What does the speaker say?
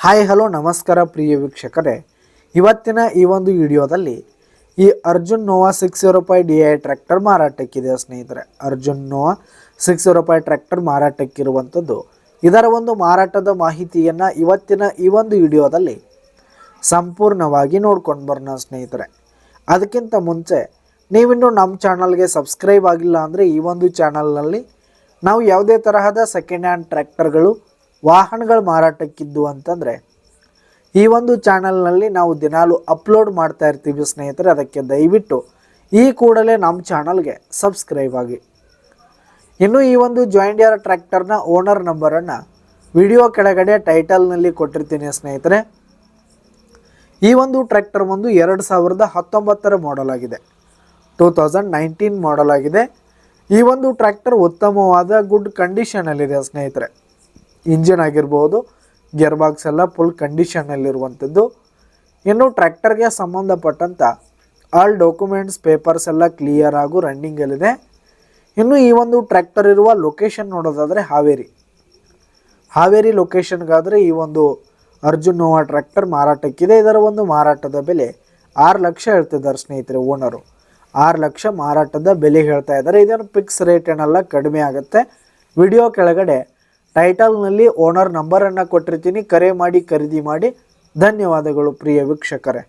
Hi hello ನಮಸ್ಕಾರ ಪ್ರಿಯ ವೀಕ್ಷಕರೇ, ಇವತ್ತಿನ ಈ ಒಂದು ವಿಡಿಯೋದಲ್ಲಿ ಈ ಅರ್ಜುನ್ ನೋವಾ 605 DI ಟ್ರ್ಯಾಕ್ಟರ್ ಮಾರಾಟಕ್ಕಿದೆ ಸ್ನೇಹಿತರೆ. ಅರ್ಜುನ್ ನೋವಾ 605 ಟ್ರ್ಯಾಕ್ಟರ್ ಮಾರಾಟಕ್ಕಿರುವಂಥದ್ದು. ಇದರ ಒಂದು ಮಾರಾಟದ ಮಾಹಿತಿಯನ್ನು ಇವತ್ತಿನ ಈ ಒಂದು ವಿಡಿಯೋದಲ್ಲಿ ಸಂಪೂರ್ಣವಾಗಿ ನೋಡ್ಕೊಂಡು ಬರೋಣ ಸ್ನೇಹಿತರೆ. ಅದಕ್ಕಿಂತ ಮುಂಚೆ ನೀವಿನ್ನೂ ನಮ್ಮ ಚಾನಲ್ಗೆ ಸಬ್ಸ್ಕ್ರೈಬ್ ಆಗಿಲ್ಲ ಅಂದರೆ ಈ ಒಂದು ಚಾನಲ್ನಲ್ಲಿ ನಾವು ಯಾವುದೇ ತರಹದ ಸೆಕೆಂಡ್ ಹ್ಯಾಂಡ್ ಟ್ರ್ಯಾಕ್ಟರ್ಗಳು ವಾಹನಗಳು ಮಾರಾಟಕ್ಕಿದ್ದು ಅಂತಂದರೆ ಈ ಒಂದು ಚಾನಲ್ನಲ್ಲಿ ನಾವು ದಿನಾಲು ಅಪ್ಲೋಡ್ ಮಾಡ್ತಾ ಇರ್ತೀವಿ ಸ್ನೇಹಿತರೆ. ಅದಕ್ಕೆ ದಯವಿಟ್ಟು ಈ ಕೂಡಲೇ ನಮ್ಮ ಚಾನಲ್ಗೆ ಸಬ್ಸ್ಕ್ರೈಬ್ ಆಗಿ. ಇನ್ನು ಈ ಒಂದು ಜಾಯಿಂಡಿಯರ್ ಟ್ರ್ಯಾಕ್ಟರ್ನ ಓನರ್ ನಂಬರನ್ನು ವಿಡಿಯೋ ಕೆಳಗಡೆ ಟೈಟಲ್ನಲ್ಲಿ ಕೊಟ್ಟಿರ್ತೀನಿ ಸ್ನೇಹಿತರೆ. ಈ ಒಂದು ಟ್ರ್ಯಾಕ್ಟರ್ ಒಂದು 2019 ಮಾಡೆಲ್ ಆಗಿದೆ, 2019 ಮಾಡೆಲ್ ಆಗಿದೆ. ಈ ಒಂದು ಟ್ರ್ಯಾಕ್ಟರ್ ಉತ್ತಮವಾದ ಗುಡ್ ಕಂಡೀಷನಲ್ಲಿದೆ ಸ್ನೇಹಿತರೆ. ಇಂಜಿನ್ ಆಗಿರ್ಬೋದು, ಗೇರ್ ಬಾಕ್ಸ್ ಎಲ್ಲ ಫುಲ್ ಕಂಡೀಷನಲ್ಲಿರುವಂಥದ್ದು. ಇನ್ನು ಟ್ರ್ಯಾಕ್ಟರ್ಗೆ ಸಂಬಂಧಪಟ್ಟಂಥ ಆಲ್ ಡಾಕ್ಯುಮೆಂಟ್ಸ್ ಪೇಪರ್ಸ್ ಎಲ್ಲ ಕ್ಲಿಯರ್ ಆಗು ರನ್ನಿಂಗಲ್ಲಿದೆ. ಇನ್ನು ಈ ಒಂದು ಟ್ರ್ಯಾಕ್ಟರ್ ಇರುವ ಲೊಕೇಶನ್ ನೋಡೋದಾದರೆ ಹಾವೇರಿ ಲೊಕೇಶನ್ಗಾದರೆ ಈ ಒಂದು ಅರ್ಜುನ್ ನೋವಾ ಟ್ರ್ಯಾಕ್ಟರ್ ಮಾರಾಟಕ್ಕಿದೆ. ಇದರ ಒಂದು ಮಾರಾಟದ ಬೆಲೆ 6 ಲಕ್ಷ ಹೇಳ್ತಿದ್ದಾರೆ ಸ್ನೇಹಿತರೆ. ಓನರು 6 ಲಕ್ಷ ಮಾರಾಟದ ಬೆಲೆ ಹೇಳ್ತಾ ಇದ್ದಾರೆ. ಇದನ್ನು ಫಿಕ್ಸ್ ರೇಟ್ ಏನಲ್ಲ, ಕಡಿಮೆ ಆಗುತ್ತೆ. ವಿಡಿಯೋ ಕೆಳಗಡೆ ಟೈಟಲ್ನಲ್ಲಿ ಓನರ್ ನಂಬರನ್ನು ಕೊಟ್ಟಿರ್ತೀನಿ, ಕರೆ ಮಾಡಿ ಖರೀದಿ ಮಾಡಿ. ಧನ್ಯವಾದಗಳು ಪ್ರಿಯ ವೀಕ್ಷಕರೇ.